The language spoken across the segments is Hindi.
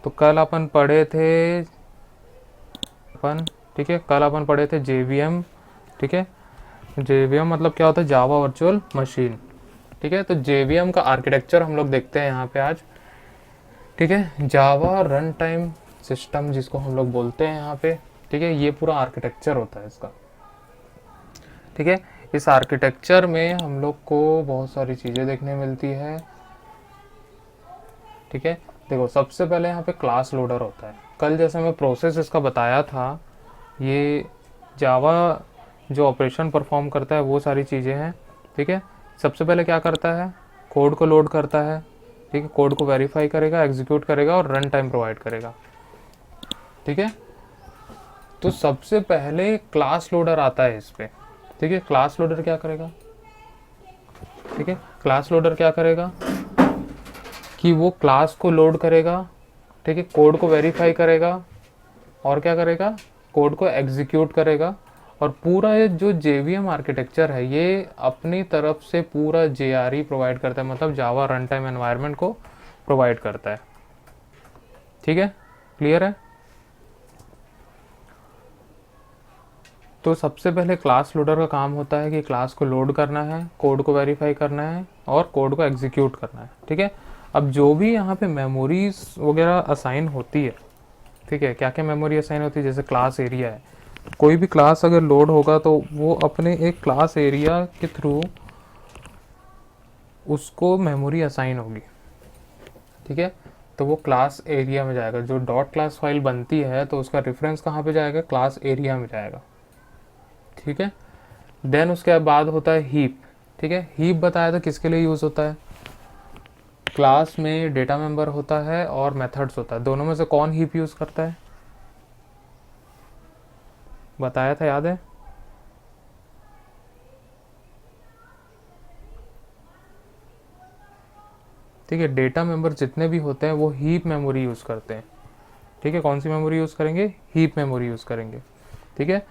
तो कल अपन पढ़े थे ठीक है, कल अपन पढ़े थे JVM। ठीक है, JVM मतलब क्या होता है, जावा वर्चुअल मशीन। ठीक है, तो JVM का आर्किटेक्चर हम लोग देखते हैं यहाँ पे आज। ठीक है, जावा रन टाइम सिस्टम जिसको हम लोग बोलते हैं यहाँ पे। ठीक है, ये पूरा आर्किटेक्चर होता है इसका। ठीक है, इस आर्किटेक्चर में हम लोग को बहुत सारी चीज़ें देखने मिलती है। ठीक है, देखो सबसे पहले यहाँ पे क्लास लोडर होता है। कल जैसे मैं प्रोसेस इसका बताया था, ये जावा जो ऑपरेशन परफॉर्म करता है वो सारी चीज़ें हैं। ठीक है, सबसे पहले क्या करता है, कोड को लोड करता है। ठीक है, कोड को वेरीफाई करेगा, एग्जीक्यूट करेगा और रन टाइम प्रोवाइड करेगा। ठीक है, तो सबसे पहले क्लास लोडर आता है इस पे। ठीक है, क्लास लोडर क्या करेगा, ठीक है, क्लास लोडर क्या करेगा कि वो क्लास को लोड करेगा। ठीक है, कोड को वेरीफाई करेगा और क्या करेगा, कोड को एग्जीक्यूट करेगा। और पूरा ये जो JVM आर्किटेक्चर है ये अपनी तरफ से पूरा JRE प्रोवाइड करता है, मतलब जावा रन टाइम एनवायरनमेंट को प्रोवाइड करता है। ठीक है, क्लियर है। तो सबसे पहले क्लास लोडर का काम होता है कि क्लास को लोड करना है, कोड को वेरीफाई करना है और कोड को एग्जीक्यूट करना है। ठीक है, अब जो भी यहाँ पे मेमोरीज वगैरह असाइन होती है, ठीक है, क्या क्या मेमोरी असाइन होती है, जैसे क्लास एरिया है, कोई भी क्लास अगर लोड होगा तो वो अपने एक क्लास एरिया के थ्रू उसको मेमोरी असाइन होगी। ठीक है, तो वो क्लास एरिया में जाएगा। जो डॉट क्लास फाइल बनती है तो उसका रेफरेंस कहाँ पे जाएगा, क्लास एरिया में जाएगा। ठीक है, देन उसके बाद होता है हीप। ठीक है, हीप बताया था किसके लिए यूज़ होता है, क्लास में डेटा मेंबर होता है और मेथड्स होता है, दोनों में से कौन हीप यूज़ करता है, बताया था, याद है। ठीक है, डेटा मेंबर जितने भी होते हैं वो हीप मेमोरी यूज़ करते हैं। ठीक है, कौन सी मेमोरी यूज़ करेंगे, हीप मेमोरी यूज़ करेंगे। ठीक है,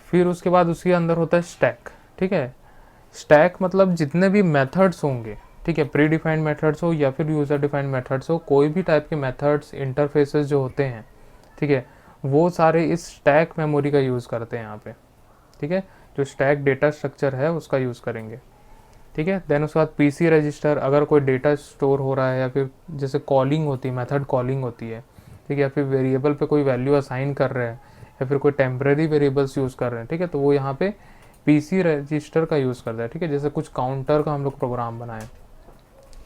फिर उसके बाद उसके अंदर होता है स्टैक। ठीक है, स्टैक मतलब जितने भी मेथड्स होंगे, ठीक है, प्री डिफाइंड मेथड्स हो या फिर यूज़र डिफाइंड मेथड्स हो, कोई भी टाइप के मेथड्स इंटरफेसेस जो होते हैं, ठीक है, वो सारे इस स्टैक मेमोरी का यूज़ करते हैं यहाँ पे। ठीक है, जो स्टैक डेटा स्ट्रक्चर है उसका यूज़ करेंगे। ठीक है, देन उसके बाद PC रजिस्टर, अगर कोई डेटा स्टोर हो रहा है या फिर जैसे कॉलिंग होती है, मेथड कॉलिंग होती है, ठीक है, या फिर वेरिएबल पे कोई वैल्यू असाइन कर रहे हैं या फिर कोई टेम्परेरी वेरिएबल्स यूज़ कर रहे हैं, ठीक है, तो वो यहाँ पे PC रजिस्टर का यूज़ करता है। ठीक है, जैसे कुछ काउंटर का हम लोग प्रोग्राम बनाए।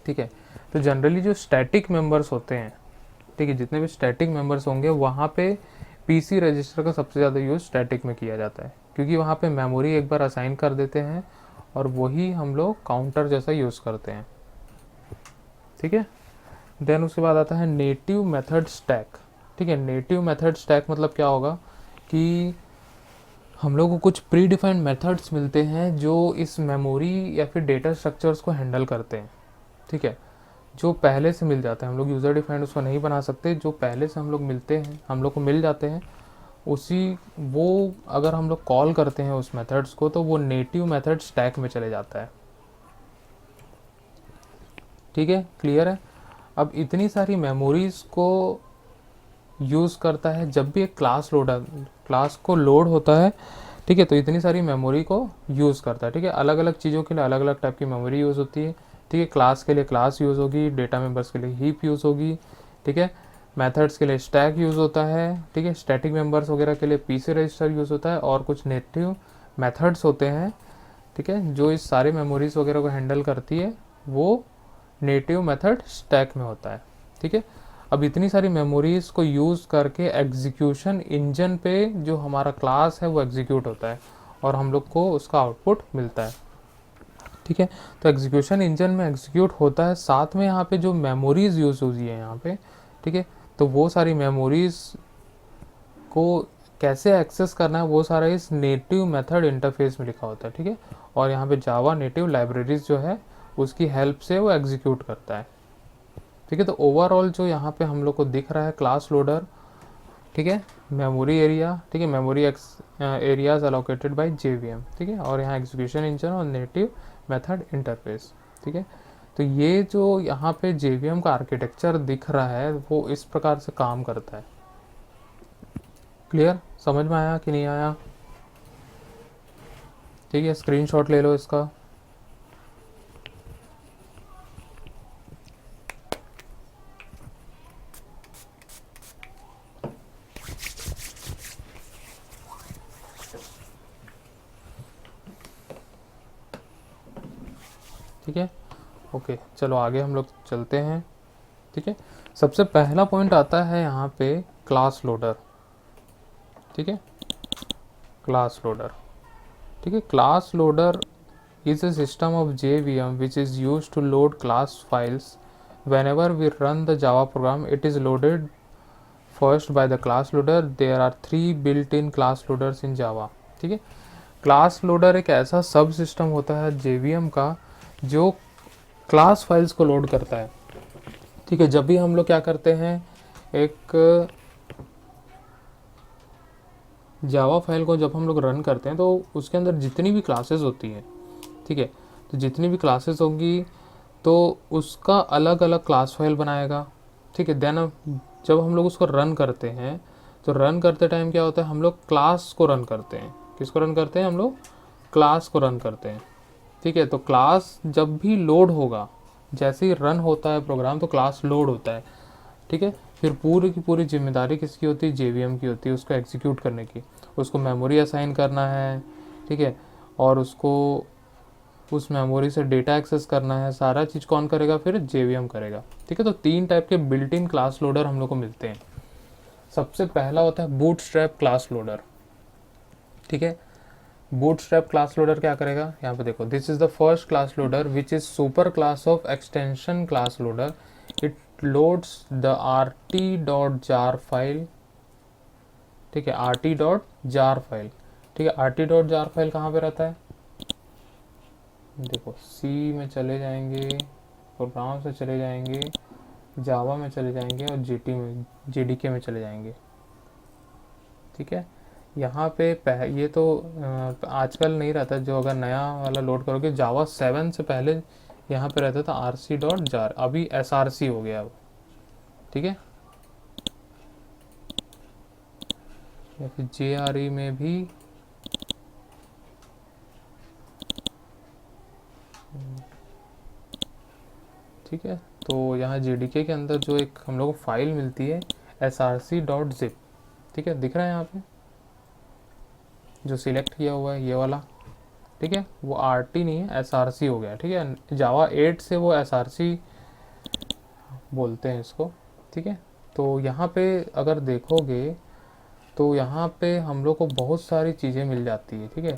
ठीक है, तो जनरली जो स्टैटिक मेंबर्स होते हैं, ठीक है, जितने भी स्टैटिक मेंबर्स होंगे वहाँ पे PC रजिस्टर का सबसे ज़्यादा यूज़ स्टैटिक में किया जाता है, क्योंकि वहाँ पे मेमोरी एक बार असाइन कर देते हैं और वही हम लोग काउंटर जैसा यूज़ करते हैं। ठीक है, देन उसके बाद आता है नेटिव मेथड स्टैक। ठीक है, नेटिव मेथड स्टैक मतलब क्या होगा कि हम लोग को कुछ प्री डिफाइंड मेथड्स मिलते हैं जो इस मेमोरी या फिर डेटा स्ट्रक्चर्स को हैंडल करते हैं। ठीक है, जो पहले से मिल जाता है, हम लोग यूज़र डिफाइंड उसको नहीं बना सकते, जो पहले से हम लोग मिलते हैं, हम लोग को मिल जाते हैं, उसी वो अगर हम लोग कॉल करते हैं उस मेथड्स को तो वो नेटिव मेथड स्टैक में चले जाता है। ठीक है, क्लियर है। अब इतनी सारी मेमोरीज को यूज़ करता है जब भी एक क्लास को लोड होता है। ठीक है, तो इतनी सारी मेमोरी को यूज़ करता है। ठीक है, अलग अलग चीज़ों के लिए अलग अलग टाइप की मेमोरी यूज़ होती है। ठीक है, क्लास के लिए क्लास यूज़ होगी, डेटा मेंबर्स के लिए हीप यूज़ होगी। ठीक है, मेथड्स के लिए स्टैक यूज़ होता है। ठीक है, स्टैटिक मेंबर्स वगैरह के लिए PC रजिस्टर यूज़ होता है और कुछ नेटिव मेथड्स होते हैं। ठीक है, जो इस सारे मेमोरीज वगैरह को हैंडल करती है वो नेटिव मेथड स्टैक में होता है। ठीक है, अब इतनी सारी मेमोरीज को यूज़ करके एग्जीक्यूशन इंजन पे जो हमारा क्लास है वो एग्जीक्यूट होता है और हम लोग को उसका आउटपुट मिलता है। ठीक है, तो एग्जीक्यूशन इंजन में एग्जीक्यूट होता है, साथ में यहाँ पे जो मेमोरीज यूज़ हुई है यहाँ पे, ठीक है, तो वो सारी मेमोरीज को कैसे एक्सेस करना है वो सारा इस नेटिव मेथड इंटरफेस में लिखा होता है। ठीक है, और यहाँ पे जावा नेटिव लाइब्रेरीज जो है उसकी हेल्प से वो एग्जीक्यूट करता है। ठीक है, तो ओवरऑल जो यहाँ पे हम लोग को दिख रहा है क्लास लोडर, ठीक है, मेमोरी एरिया, ठीक है, memory areas allocated by JVM। ठीक है, और यहाँ एग्जीक्यूशन इंजन और नेटिव मेथड इंटरफेस। ठीक है, तो ये जो यहाँ पे JVM का आर्किटेक्चर दिख रहा है वो इस प्रकार से काम करता है। क्लियर, समझ में आया कि नहीं आया? ठीक है, स्क्रीनशॉट ले लो इसका। ठीक है, ओके, चलो आगे हम लोग चलते हैं। ठीक है, सबसे पहला पॉइंट आता है यहाँ पे क्लास लोडर। ठीक है, क्लास लोडर। ठीक है, class loader is a system of JVM which is used to load class files. Whenever we run the Java program, it is loaded first by the class loader. There are 3 built-in class loaders in Java. ठीक है, क्लास लोडर एक ऐसा सब सिस्टम होता है JVM का जो क्लास फाइल्स को लोड करता है। ठीक है, जब भी हम लोग क्या करते हैं, एक जावा फाइल को जब हम लोग रन करते हैं तो उसके अंदर जितनी भी क्लासेस होती हैं, ठीक है, तो जितनी भी क्लासेस होंगी तो उसका अलग अलग क्लास फाइल बनाएगा। ठीक है, देन जब हम लोग उसको रन करते हैं तो रन करते टाइम क्या होता है, हम लोग क्लास को रन करते हैं। किसको रन करते हैं? हम लोग क्लास को रन करते हैं। ठीक है, तो क्लास जब भी लोड होगा, जैसे ही रन होता है प्रोग्राम तो क्लास लोड होता है। ठीक है, फिर पूरी की पूरी जिम्मेदारी किसकी होती है? JVM की होती है उसको एग्जीक्यूट करने की। उसको मेमोरी असाइन करना है, ठीक है, और उसको उस मेमोरी से डेटा एक्सेस करना है, सारा चीज़ कौन करेगा? फिर JVM करेगा। ठीक है, तो 3 टाइप के बिल्ट इन क्लास लोडर हम लोग को मिलते हैं। सबसे पहला होता है बूटस्ट्रैप क्लास लोडर। ठीक है, बूटस्ट्रैप क्लास लोडर क्या करेगा? यहाँ पे देखो, this is the first class loader which is super class of extension class loader. It loads the rt.jar file. ठीक है, rt.jar फाइल। ठीक है, rt.jar फाइल कहाँ पे रहता है? देखो, C में चले जाएंगे, प्रोग्राम से चले जाएंगे, जावा में चले जाएंगे और JDK में चले जाएंगे। ठीक है, यहाँ पे ये तो आजकल नहीं रहता, जो अगर नया वाला लोड करोगे जावा 7 से पहले यहाँ पे रहता था rc.jar, अभी src हो गया अब। ठीक है, या फिर JRE में भी ठीक है, तो यहाँ JDK के अंदर जो एक हम लोग को फाइल मिलती है src.zip। ठीक है, दिख रहा है यहाँ पे जो सिलेक्ट किया हुआ है ये वाला। ठीक है, वो RT नहीं है, src हो गया। ठीक है, जावा 8 से वो src बोलते हैं इसको। ठीक है, तो यहाँ पे अगर देखोगे तो यहाँ पे हम लोग को बहुत सारी चीज़ें मिल जाती है। ठीक है,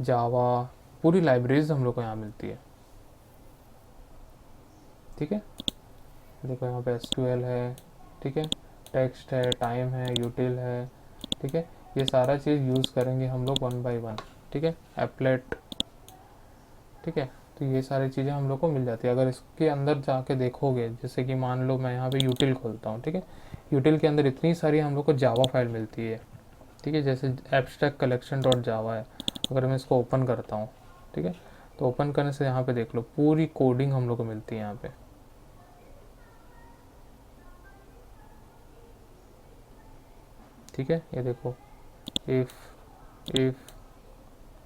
जावा पूरी लाइब्रेरीज हम लोग को यहाँ मिलती है। ठीक है, देखो यहाँ पे SQL है, ठीक है, टेक्स्ट है, टाइम है, यूटिल है। ठीक है, ये सारा चीज़ यूज़ करेंगे हम लोग 1 by 1। ठीक है, एप्लेट। ठीक है, तो ये सारी चीज़ें हम लोग को मिल जाती है। अगर इसके अंदर जाके देखोगे, जैसे कि मान लो मैं यहाँ पे यूटिल खोलता हूँ। ठीक है, यूटिल के अंदर इतनी सारी हम लोग को जावा फाइल मिलती है। ठीक है, जैसे एब्स्ट्रैक्ट कलेक्शन डॉट जावा है, अगर मैं इसको ओपन करता हूँ, ठीक है, तो ओपन करने से यहाँ पे देख लो पूरी कोडिंग हम लोग को मिलती है यहाँ पे। ठीक है, ये देखो, इफ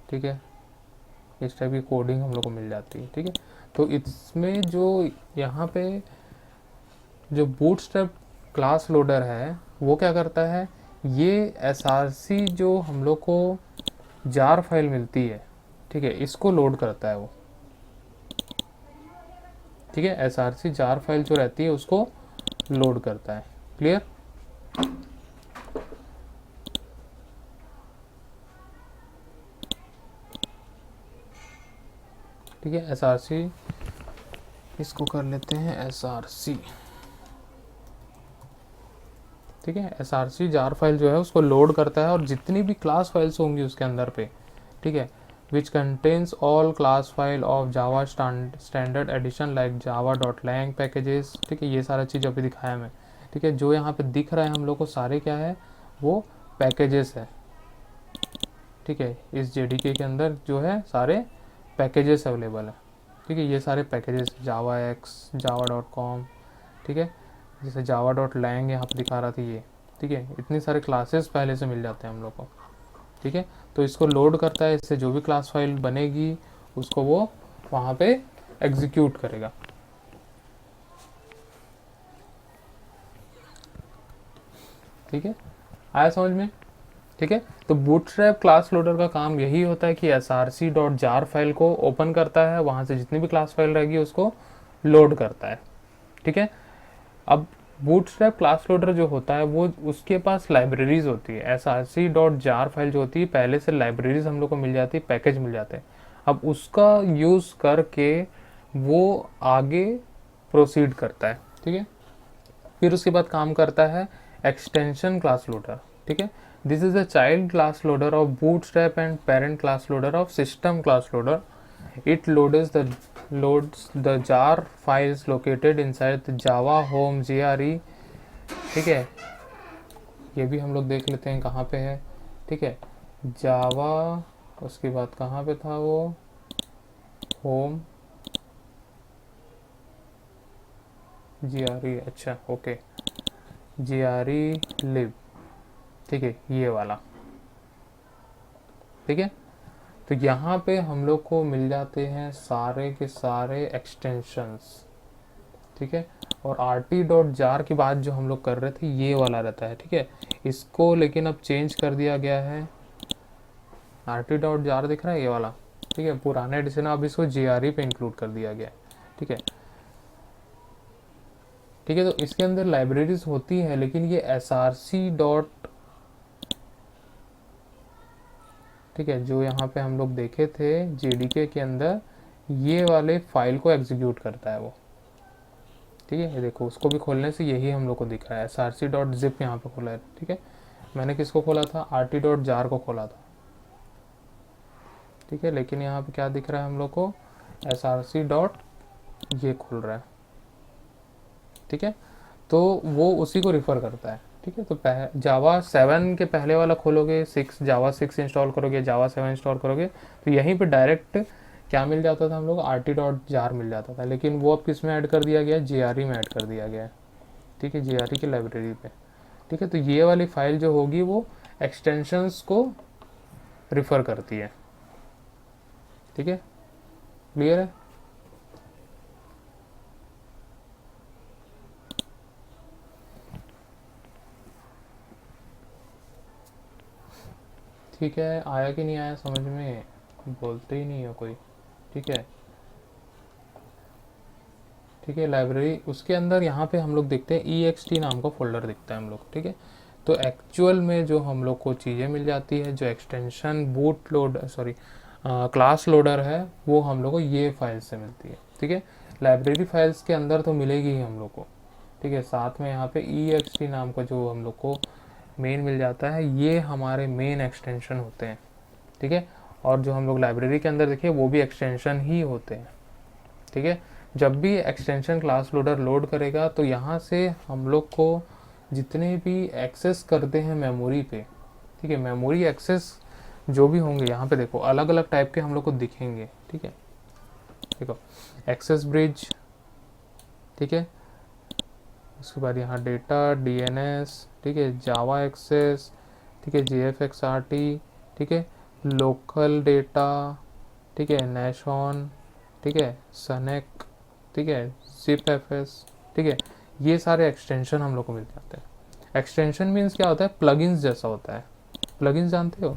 ठीक है, इस टाइप की कोडिंग हम लोग को मिल जाती है। ठीक है, तो इसमें जो यहाँ पे जो बूटस्ट्रैप क्लास लोडर है वो क्या करता है, ये src जो हम लोग को जार फाइल मिलती है, ठीक है, इसको लोड करता है वो। ठीक है, src जार फाइल जो रहती है उसको लोड करता है। क्लियर? ठीक है, src इसको कर लेते हैं src। ठीक है, src जार फाइल जो है उसको लोड करता है और जितनी भी क्लास फाइल्स होंगी उसके अंदर पे, ठीक है, which contains all class file of Java standard addition like java.lang packages. ठीक है, ये सारा चीज़ अभी दिखाया मैं। ठीक है, जो यहाँ पे दिख रहा है हम लोग को सारे क्या है, वो पैकेजेस है। ठीक है, इस JDK के अंदर जो है सारे पैकेजेस अवेलेबल है। ठीक है, ये सारे पैकेजेस जावा एक्स, java.com, ठीक है, जैसे java.lang यहाँ पर दिखा रहा था ये, ठीक है, इतनी सारे क्लासेस पहले से मिल जाते हैं हम लोग को, ठीक है। तो इसको लोड करता है, इससे जो भी क्लास फाइल बनेगी उसको वो वहाँ पे एग्जीक्यूट करेगा, ठीक है, आया समझ में, ठीक है। तो बूटस्ट्रैप क्लास लोडर का काम यही होता है कि src.jar फाइल को ओपन करता है, वहाँ से जितनी भी क्लास फाइल रहेगी उसको लोड करता है, ठीक है। अब बूटस्ट्रैप क्लास लोडर जो होता है वो उसके पास लाइब्रेरीज होती है, src.jar फाइल जो होती है पहले से लाइब्रेरीज हम लोग को मिल जाती है, पैकेज मिल जाते हैं। अब उसका यूज़ करके वो आगे प्रोसीड करता है, ठीक है। फिर उसके बाद काम करता है एक्सटेंशन क्लास लोडर, ठीक है। This is a child class loader of bootstrap and parent class loader of system class loader. It loads the jar files located inside the Java home JRE, ठीक है, ये भी हम लोग देख लेते हैं कहाँ पे है, ठीक है, जावा, उसके बाद कहाँ पे था वो, होम JRE, अच्छा ओके, JRE लिब, ठीक है, ये वाला, ठीक है। तो यहाँ पे हम लोग को मिल जाते हैं सारे के सारे एक्सटेंशंस, ठीक है। और rt.jar की बात जो हम लोग कर रहे थे ये वाला रहता है, ठीक है। इसको लेकिन अब चेंज कर दिया गया है, rt.jar दिख रहा है ये वाला, ठीक है, पुराने एडिशन अब इसको JRE पे इंक्लूड कर दिया गया है, ठीक है, ठीक है। तो इसके अंदर लाइब्रेरीज होती है, लेकिन ये src. ठीक है, जो यहाँ पे हम लोग देखे थे JDK के अंदर ये वाले फाइल को एग्जीक्यूट करता है वो, ठीक है। ये देखो उसको भी खोलने से यही हम लोग को दिख रहा है, src.zip यहाँ पे खोला है, ठीक है। मैंने किसको खोला था, rt.jar को खोला था, ठीक है, लेकिन यहाँ पे क्या दिख रहा है हम लोग को, src. ये खुल रहा है, ठीक है। तो वो उसी को रिफ़र करता है, ठीक है। तो जावा 7 के पहले वाला खोलोगे, जावा 6 इंस्टॉल करोगे, जावा 7 इंस्टॉल करोगे, तो यहीं पे डायरेक्ट क्या मिल जाता था हम लोग, rt.jar मिल जाता था, लेकिन वो अब किस में ऐड कर दिया गया है, JRE में ऐड कर दिया गया है, ठीक है, JRE की लाइब्रेरी पे, ठीक है। तो ये वाली फाइल जो होगी वो एक्सटेंशंस को रिफ़र करती है, ठीक है, क्लियर है। ठीक है, आया कि नहीं आया समझ में, बोलते ही नहीं हो कोई, ठीक है, ठीक है। लाइब्रेरी उसके अंदर यहाँ पे हम लोग देखते हैं ext नाम का फोल्डर दिखता है हम लोग, ठीक है। तो एक्चुअल में जो हम लोग को चीज़ें मिल जाती है, जो extension boot load class loader है, वो हम लोग को ये फाइल से मिलती है, ठीक है। लाइब्रेरी फाइल्स के अंदर तो मिलेगी ही हम लोग को, ठीक है। साथ में यहाँ पे ext नाम का जो हम लोग को मेन मिल जाता है, ये हमारे मेन एक्सटेंशन होते हैं, ठीक है। और जो हम लोग लाइब्रेरी के अंदर देखिए वो भी एक्सटेंशन ही होते हैं, ठीक है। जब भी एक्सटेंशन क्लास लोडर लोड करेगा तो यहाँ से हम लोग को जितने भी एक्सेस करते हैं मेमोरी पे, ठीक है, मेमोरी एक्सेस जो भी होंगे यहाँ पे देखो अलग अलग टाइप के हम लोग को दिखेंगे, ठीक है। देखो एक्सेस ब्रिज, ठीक है, उसके बाद यहाँ डेटा DNS, ठीक है, जावा एक्सेस, ठीक है, JFXRT, ठीक है, लोकल डेटा, ठीक है, नैशॉन, ठीक है, सनेक, ठीक है, ZipFS, ठीक है, ये सारे एक्सटेंशन हम लोग को मिल जाते हैं। एक्सटेंशन मीन्स क्या होता है, प्लगइन्स जैसा होता है, प्लगइन्स जानते हो,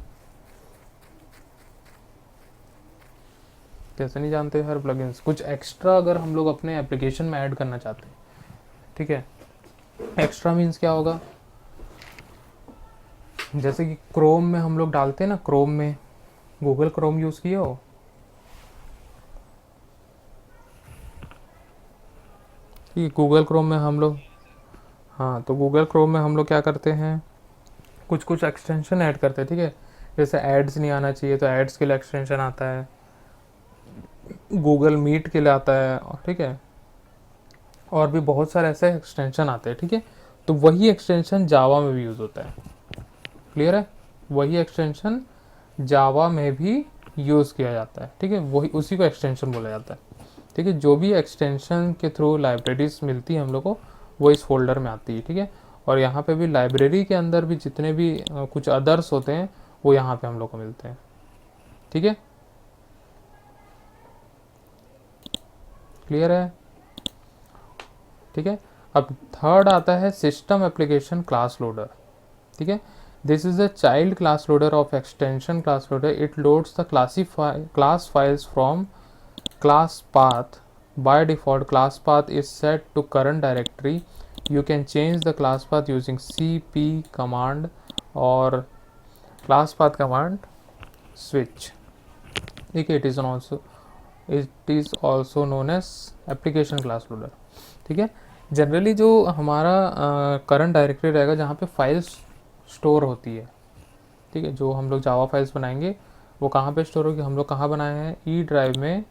कैसे नहीं जानते हर प्लगइन्स, कुछ एक्स्ट्रा अगर हम लोग अपने एप्लीकेशन में ऐड करना चाहते हैं, ठीक है। एक्स्ट्रा मीन्स क्या होगा, जैसे कि क्रोम में हम लोग डालते हैं ना, क्रोम में गूगल क्रोम यूज़ किए हो, कि गूगल क्रोम में हम लोग, हाँ, तो गूगल क्रोम में हम लोग क्या करते हैं, कुछ कुछ एक्सटेंशन ऐड करते हैं, ठीक है। जैसे एड्स नहीं आना चाहिए तो एड्स के लिए एक्सटेंशन आता है, गूगल मीट के लिए आता है, ठीक है, और भी बहुत सारे ऐसे एक्सटेंशन आते हैं, ठीक है। तो वही एक्सटेंशन जावा में भी यूज़ होता है, क्लियर है, वही एक्सटेंशन जावा में भी यूज़ किया जाता है, ठीक है, वही उसी को एक्सटेंशन बोला जाता है। ठीक है। जो भी एक्सटेंशन के थ्रू लाइब्रेरीज मिलती है हम लोग को वो इस फोल्डर में आती है, ठीक है। और यहाँ पे भी लाइब्रेरी के अंदर भी जितने भी कुछ अदर्स होते हैं वो यहाँ पे हम लोग को मिलते हैं, ठीक है। क्लियर है, ठीक है। अब थर्ड आता है सिस्टम एप्लीकेशन क्लास लोडर, ठीक है। This is a child class loader of extension class loader. It loads the class files from class path. By default class path is set to current directory. You can change the class path using cp command or class path command switch, ठीक है। it is also known as application class loader, ठीक है। जनरली जो हमारा करंट डायरेक्टरी रहेगा जहाँ पे फाइल्स स्टोर होती है, ठीक है। जो हम लोग जावा फाइल्स बनाएंगे वो कहाँ पे स्टोर होगी, हम लोग कहाँ बनाए हैं, ई ड्राइव में,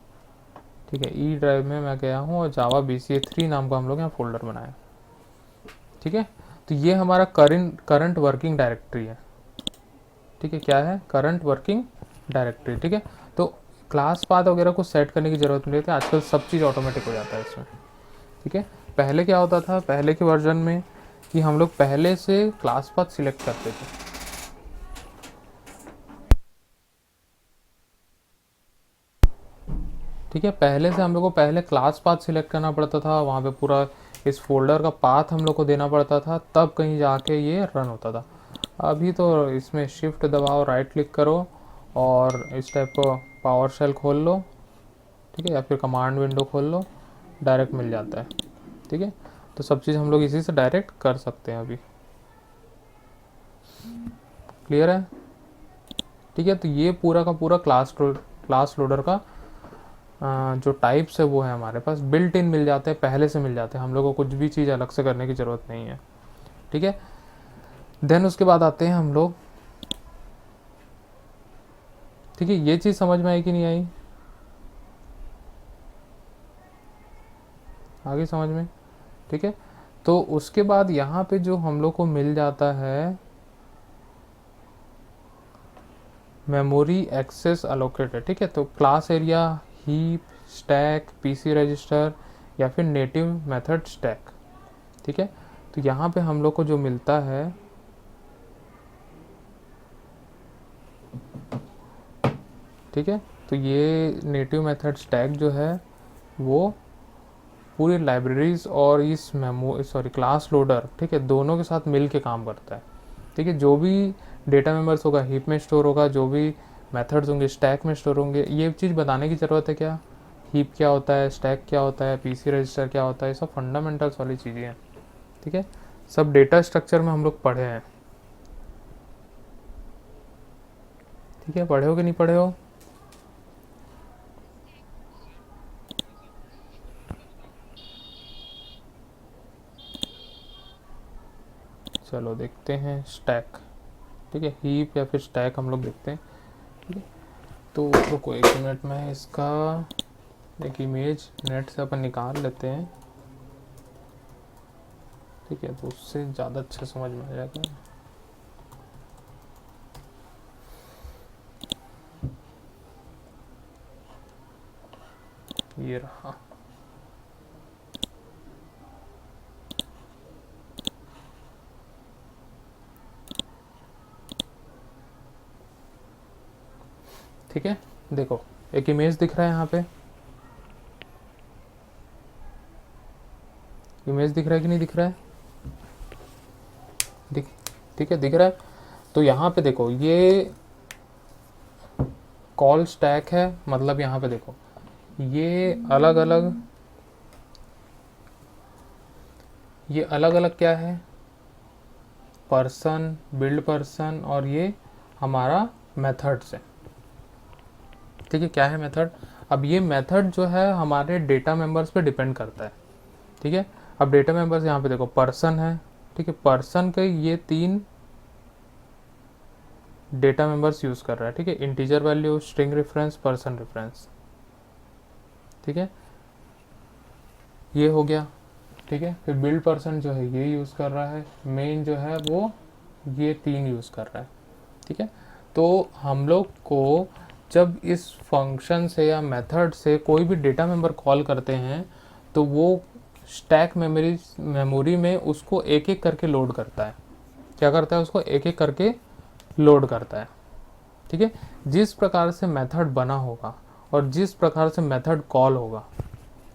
ठीक है। ई ड्राइव में मैं गया हूँ और जावा BCA3 नाम का हम लोग यहाँ फोल्डर बनाया, ठीक है। तो ये हमारा करंट वर्किंग डायरेक्टरी है, ठीक है। क्या है, करंट वर्किंग डायरेक्टरी, ठीक है। तो क्लास पाथ वगैरह को सेट करने की ज़रूरत नहीं रहती, आजकल सब चीज़ ऑटोमेटिक हो जाता है इसमें, ठीक है। पहले क्या होता था, पहले के वर्जन में कि हम लोग पहले से क्लास पाथ सिलेक्ट करते थे, ठीक है। पहले से हम लोग को पहले क्लास पाथ सिलेक्ट करना पड़ता था, वहाँ पे पूरा इस फोल्डर का पाथ हम लोग को देना पड़ता था, तब कहीं जाके ये रन होता था। अभी तो इसमें शिफ्ट दबाओ, राइट क्लिक करो और इस टाइप का पावर शेल खोल लो, ठीक है, या फिर कमांड विंडो खोल लो, डायरेक्ट मिल जाता है, ठीक है। तो सब चीज़ हम लोग इसी से डायरेक्ट कर सकते हैं अभी। क्लियर है, ठीक है। तो ये पूरा का पूरा क्लास लोडर का जो टाइप्स है वो है हमारे पास बिल्ट इन मिल जाते हैं, पहले से मिल जाते हैं, हम लोग को कुछ भी चीज़ अलग से करने की ज़रूरत नहीं है, ठीक है। देन उसके बाद आते हैं हम लोग, ठीक है। ये चीज़ समझ में आई कि नहीं आई, आगे समझ में, ठीक है। तो उसके बाद यहाँ पे जो हम लोग को मिल जाता है मेमोरी एक्सेस अलोकेटेड, ठीक है। तो class area, heap, stack, PC register या फिर नेटिव मेथड स्टैक, ठीक है। तो यहाँ पे हम लोग को जो मिलता है, ठीक है, तो ये नेटिव मेथड स्टैक जो है वो पूरी लाइब्रेरीज और इस क्लास लोडर, ठीक है, दोनों के साथ मिल के काम करता है, ठीक है। जो भी डेटा मेंबर्स होगा हीप में स्टोर होगा, जो भी मेथड्स होंगे स्टैक में स्टोर होंगे। ये चीज़ बताने की ज़रूरत है क्या, हीप क्या होता है, स्टैक क्या होता है, पीसी रजिस्टर क्या होता है, ये सब फंडामेंटल्स वाली चीज़ें हैं, ठीक है। सब डेटा स्ट्रक्चर में हम लोग पढ़े हैं, ठीक है। पढ़े हो कि नहीं पढ़े हो, चलो देखते हैं स्टैक, ठीक है। हीप या फिर स्टैक हम लोग देखते हैं, ठीक है। तो रुको एक मिनट में इसका एक इमेज नेट से अपन निकाल लेते हैं, ठीक है। तो उससे ज़्यादा अच्छा समझ में आ जाएगा। ये रहा, ठीक है। देखो एक इमेज दिख रहा है यहाँ पे, इमेज दिख रहा है कि नहीं दिख रहा है, ठीक है, दिख रहा है। तो यहाँ पे देखो ये कॉल स्टैक है, मतलब यहाँ पे देखो ये अलग अलग क्या है, पर्सन, बिल्ड पर्सन, और ये हमारा मेथड्स है, ठीक है। क्या है मेथड, अब ये मेथड जो है हमारे डेटा मेंबर्स पे डिपेंड करता है, ठीक है। अब डेटा मेंबर्स यहाँ पे देखो पर्सन है, ठीक है। पर्सन के ये 3 डेटा मेंबर्स यूज कर रहा है, ठीक है। Integer value, string reference, person reference, ठीक है, ये हो गया, ठीक है। फिर बिल्ड पर्सन जो है ये यूज कर रहा है, मेन जो है वो ये 3 यूज कर रहा है, ठीक है। तो हम लोग को जब इस फंक्शन से या मेथड से कोई भी डेटा मेंबर कॉल करते हैं तो वो स्टैक मेमोरी में उसको एक एक करके लोड करता है। क्या करता है? उसको एक एक करके लोड करता है। ठीक है, जिस प्रकार से मेथड बना होगा और जिस प्रकार से मेथड कॉल होगा,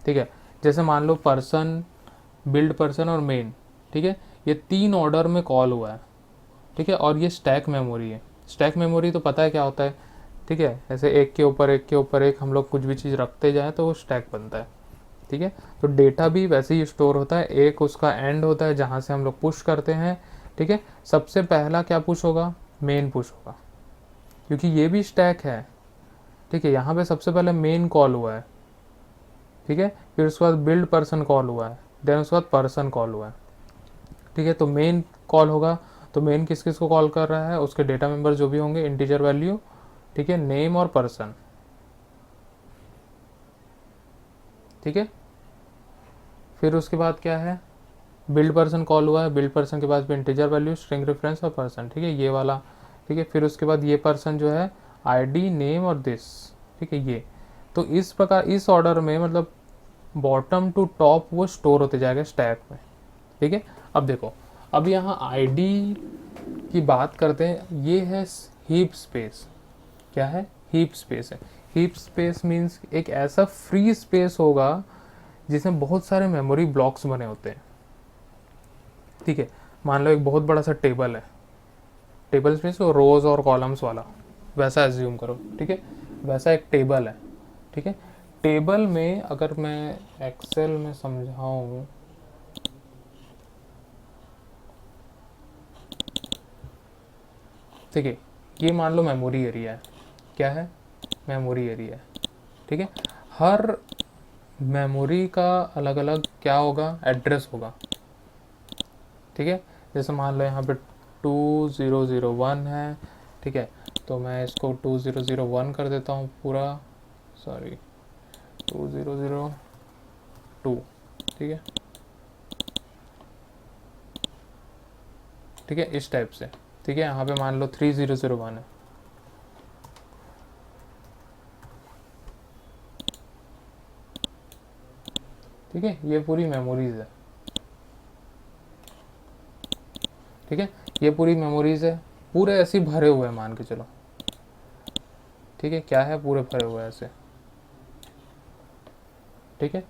ठीक है, जैसे मान लो पर्सन, बिल्ड पर्सन और मेन, ठीक है, ये 3 ऑर्डर में कॉल हुआ है। ठीक है, और ये स्टैक मेमोरी है। स्टैक मेमोरी तो पता है क्या होता है? ठीक है, ऐसे एक के ऊपर एक के ऊपर एक हम लोग कुछ भी चीज़ रखते जाएं तो वो स्टैक बनता है। ठीक है, तो डेटा भी वैसे ही स्टोर होता है। एक उसका एंड होता है जहाँ से हम लोग पुश करते हैं। ठीक है, सबसे पहला क्या पुश होगा? मेन पुश होगा, क्योंकि ये भी स्टैक है। ठीक है, यहाँ पे सबसे पहले मेन कॉल हुआ है। ठीक है, फिर उसके बाद बिल्ड पर्सन कॉल हुआ है, देन उसके बाद पर्सन कॉल हुआ है। ठीक है, तो मेन कॉल होगा तो मेन किस किस को कॉल कर रहा है? उसके डेटा मेंबर जो भी होंगे, इंटीजर वैल्यू, ठीक है, नेम और पर्सन। ठीक है, फिर उसके बाद क्या है? बिल्ड पर्सन कॉल हुआ है, बिल्ड पर्सन के बाद फिर इंटीजर वैल्यू, स्ट्रिंग रेफरेंस और पर्सन। ठीक है, ये वाला। ठीक है, फिर उसके बाद ये पर्सन जो है आईडी, नेम और दिस। ठीक है, ये तो इस प्रकार इस ऑर्डर में, मतलब बॉटम टू टॉप वो स्टोर होते जाएगा स्टैक में। ठीक है, अब देखो, अब यहाँ आईडी की बात करते हैं। ये है हीप स्पेस। क्या है? हीप स्पेस है। हीप स्पेस मीन्स एक ऐसा फ्री स्पेस होगा जिसमें बहुत सारे मेमोरी ब्लॉक्स बने होते हैं। ठीक है, मान लो एक बहुत बड़ा सा टेबल है, टेबल स्पेस और रोज और कॉलम्स वाला, वैसा एज्यूम करो। ठीक है, वैसा एक टेबल है। ठीक है, टेबल में अगर मैं एक्सेल में समझाऊं, ठीक है, ये मान लो मेमोरी एरिया है। क्या है? मेमोरी एरिया है। ठीक है, हर मेमोरी का अलग अलग क्या होगा? एड्रेस होगा। ठीक है, जैसे मान लो यहाँ पे 2001 है। ठीक है, तो मैं इसको 2001 कर देता हूँ पूरा, सॉरी 2002। ठीक है, ठीक है, इस टाइप से। ठीक है, यहाँ पे मान लो 3001 है। ठीक है, ये पूरी मेमोरीज है। ठीक है, ये पूरी मेमोरीज है, पूरे ऐसे भरे हुए हैं, मान के चलो। ठीक है, क्या है? पूरे भरे हुए हैं ऐसे। ठीक है,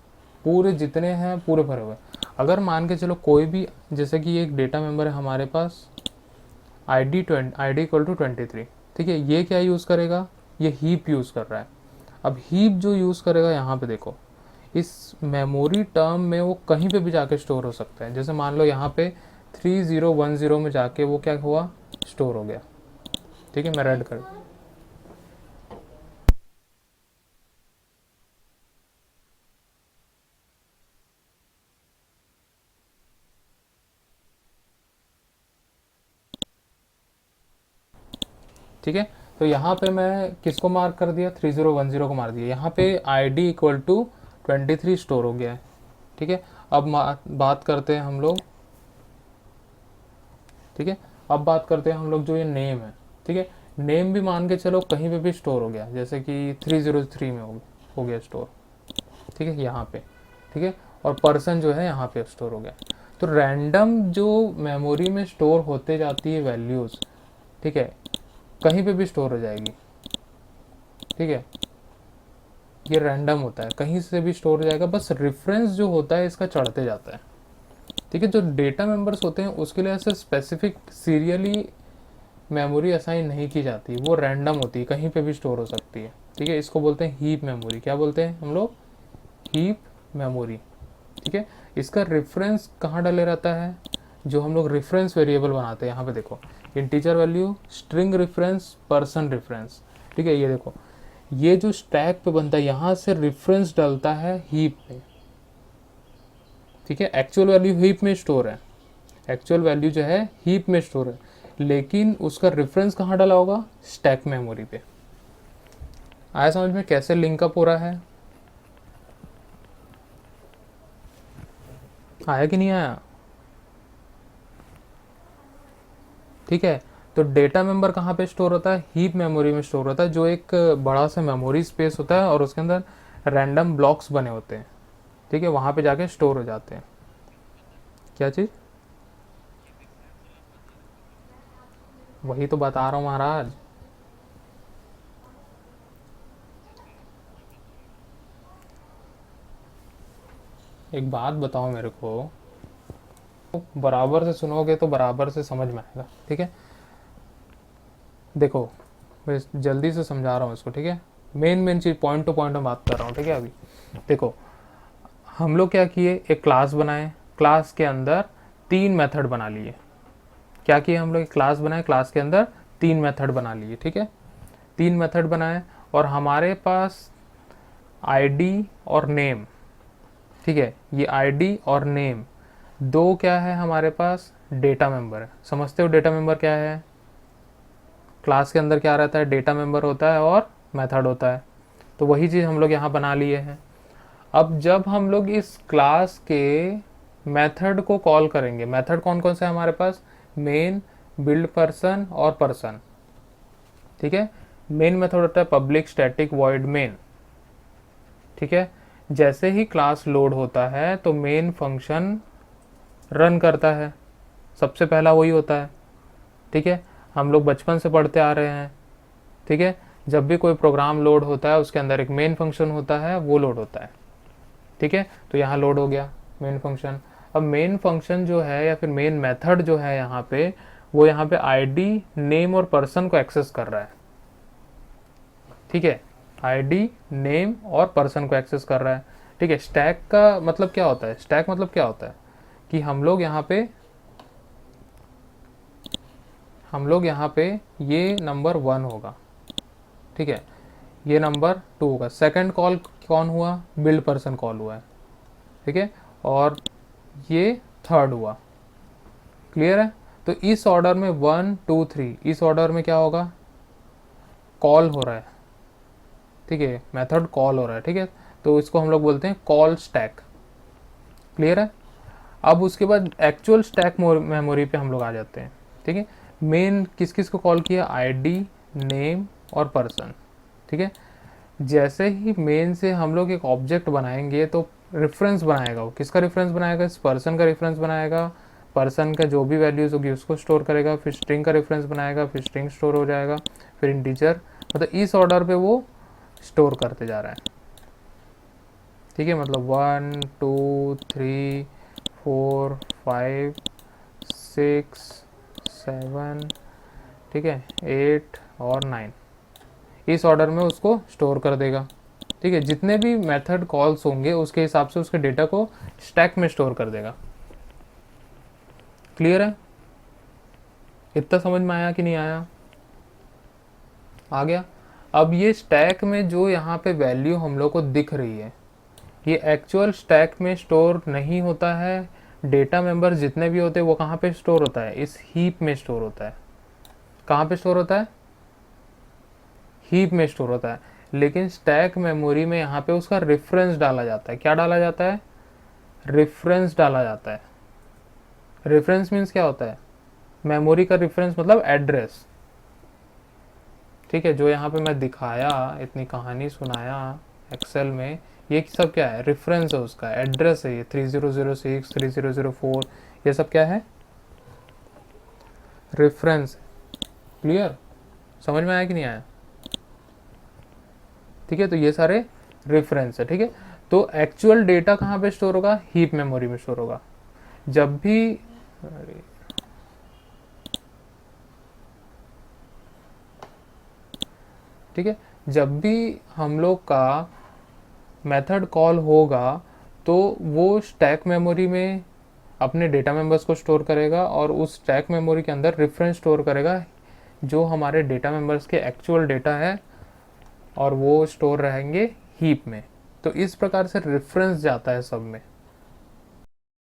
पूरे जितने हैं पूरे भरे हुए हैं। अगर मान के चलो कोई भी, जैसे कि एक डेटा मेंबर है हमारे पास, आई डी इक्वल टू 23। ठीक है, ये क्या यूज़ करेगा? ये हीप यूज़ कर रहा है। अब हीप जो यूज़ करेगा, यहाँ पे देखो, इस मेमोरी टर्म में वो कहीं पे भी जाके स्टोर हो सकता है। जैसे मान लो यहाँ पे 3010 में जाके वो क्या हुआ? स्टोर हो गया। ठीक है, मैं रेड कर, ठीक है, तो यहाँ पे मैं किसको मार्क कर दिया? 3010 को मार दिया। यहाँ पे I D equal to 23 store हो गया है। ठीक है, अब बात करते हैं हम लोग। ठीक है, अब बात करते हैं हम लोग जो ये नेम है। ठीक है, नेम भी मान के चलो कहीं पे भी स्टोर हो गया, जैसे कि 303 में हो गया स्टोर। ठीक है, यहाँ पे। ठीक है, और पर्सन जो है यहाँ पे स्टोर हो गया। तो रैंडम जो मेमोरी में स्टोर होते जाती है वैल्यूज़, ठीक है, कहीं पे भी स्टोर हो जाएगी। ठीक है, ये रैंडम होता है, कहीं से भी स्टोर हो जाएगा, बस रेफरेंस जो होता है इसका चढ़ते जाता है। ठीक है, जो डेटा मेंबर्स होते हैं उसके लिए ऐसे स्पेसिफिक सीरियली मेमोरी असाइन नहीं की जाती, वो रैंडम होती है, कहीं पे भी स्टोर हो सकती है। ठीक है, इसको बोलते हैं हीप मेमोरी। क्या बोलते हैं हम लोग? Heap memory. ठीक है, इसका रेफरेंस कहाँ डले रहता है? जो हम लोग रेफरेंस वेरिएबल बनाते हैं, यहाँ पे देखो, integer value, string reference, person reference. ठीक है, ये देखो, ये जो स्टैक पे बनता है यहाँ से रेफरेंस डलता है हीप में। ठीक है, एक्चुअल वैल्यू हीप में स्टोर है, एक्चुअल वैल्यू जो है हीप में स्टोर है, लेकिन उसका रेफरेंस कहाँ डाला होगा? स्टैक मेमोरी पे। आया समझ में कैसे लिंकअप हो रहा है? आया कि नहीं आया? ठीक है, तो डेटा मेंबर कहाँ पे स्टोर होता है? हीप मेमोरी में स्टोर होता है, जो एक बड़ा सा मेमोरी स्पेस होता है और उसके अंदर रैंडम ब्लॉक्स बने होते हैं, ठीक है, वहाँ पे जाके स्टोर हो जाते हैं। क्या चीज़? वही तो बता रहा हूँ महाराज। एक बात बताओ मेरे को, बराबर से सुनोगे तो बराबर से समझ में आएगा, ठीक है। देखो मैं जल्दी से समझा रहा हूँ इसको, ठीक है। मेन चीज़ पॉइंट टू पॉइंट में बात कर रहा हूँ, ठीक है। अभी देखो हम लोग क्या किए, एक क्लास बनाए, क्लास के अंदर 3 मेथड बना लिए। क्या किए हम लोग, एक क्लास बनाए, क्लास के अंदर 3 मेथड बना लिए, ठीक है। 3 मेथड बनाए और हमारे पास आईडी और नेम, ठीक है, ये आईडी और नेम दो क्या है हमारे पास, डेटा मेंबर है। समझते हो डेटा मेंबर क्या है? क्लास के अंदर क्या रहता है, डेटा मेंबर होता है और मेथड होता है। तो वही चीज़ हम लोग यहाँ बना लिए हैं। अब जब हम लोग इस क्लास के मेथड को कॉल करेंगे, मेथड कौन कौन से है हमारे पास, मेन, बिल्ड पर्सन और पर्सन, ठीक है। मेन मेथड होता है पब्लिक स्टैटिक वॉइड मेन, ठीक है। जैसे ही क्लास लोड होता है तो मेन फंक्शन रन करता है, सबसे पहला वही होता है, ठीक है। हम लोग बचपन से पढ़ते आ रहे हैं, ठीक है। जब भी कोई प्रोग्राम लोड होता है उसके अंदर एक मेन फंक्शन होता है, वो लोड होता है, ठीक है। तो यहाँ लोड हो गया मेन फंक्शन। अब मेन फंक्शन जो है या फिर मेन मेथड जो है यहाँ पे, वो यहाँ पे आईडी, नेम और पर्सन को एक्सेस कर रहा है, ठीक है। आईडी, नेम और पर्सन को एक्सेस कर रहा है, ठीक है। स्टैक का मतलब क्या होता है, स्टैक मतलब क्या होता है कि हम लोग यहाँ पे ये नंबर 1 होगा, ठीक है, ये नंबर 2 होगा। सेकंड कॉल कौन हुआ, बिल्ड पर्सन कॉल हुआ है, ठीक है, और ये थर्ड हुआ। क्लियर है? तो इस ऑर्डर में 1 2 3, इस ऑर्डर में क्या होगा, कॉल हो रहा है, ठीक है, मेथड कॉल हो रहा है, ठीक है। तो इसको हम लोग बोलते हैं कॉल स्टैक। क्लियर है? अब उसके बाद एक्चुअल स्टैक मेमोरी पे हम लोग आ जाते हैं, ठीक है। मेन किस किस को कॉल किया, आईडी, नेम और पर्सन, ठीक है। जैसे ही मेन से हम लोग एक ऑब्जेक्ट बनाएंगे तो रेफरेंस बनाएगा, वो किसका रेफरेंस बनाएगा, इस पर्सन का रेफरेंस बनाएगा, पर्सन का जो भी वैल्यूज होगी उसको स्टोर करेगा, फिर स्ट्रिंग का रेफरेंस बनाएगा, फिर स्ट्रिंग स्टोर हो जाएगा, फिर इंटीजर, मतलब इस ऑर्डर पे वो स्टोर करते जा रहा है, ठीक है। मतलब 1 2 3 4 5 6 7, ठीक है, 8 और 9, इस ऑर्डर में उसको स्टोर कर देगा, ठीक है। जितने भी मेथड कॉल्स होंगे उसके हिसाब से उसके डेटा को स्टैक में स्टोर कर देगा। क्लियर है? इतना समझ में आया कि नहीं आया? आ गया। अब ये स्टैक में जो यहाँ पे वैल्यू हम लोग को दिख रही है, ये एक्चुअल स्टैक में स्टोर नहीं होता है। डेटा मेंबर जितने भी होते हैं वो कहाँ पे स्टोर होता है, इस हीप में स्टोर होता है। कहाँ पे स्टोर होता है, हीप में स्टोर होता है। लेकिन स्टैक मेमोरी में यहाँ पे उसका रेफरेंस डाला जाता है। क्या डाला जाता है, रेफरेंस डाला जाता है। रेफरेंस मीन्स क्या होता है, मेमोरी का रेफरेंस मतलब एड्रेस, ठीक है। जो यहाँ पे मैं दिखाया, इतनी कहानी सुनाया एक्सेल में, ये सब क्या है, रेफरेंस है, उसका एड्रेस है। ये 3006 3004, ये सब क्या है, रेफरेंस। क्लियर? समझ में आया कि नहीं आया? ठीक है, तो ये सारे रेफरेंस है, ठीक है। तो एक्चुअल डेटा कहाँ पे स्टोर होगा, हीप मेमोरी में स्टोर होगा। जब भी ठीक है, जब भी हम लोग का मेथड कॉल होगा तो वो स्टैक मेमोरी में अपने डेटा मेंबर्स को स्टोर करेगा और उस स्टैक मेमोरी के अंदर रेफरेंस स्टोर करेगा जो हमारे डेटा मेंबर्स के एक्चुअल डेटा है, और वो स्टोर रहेंगे हीप में। तो इस प्रकार से रेफरेंस जाता है सब में।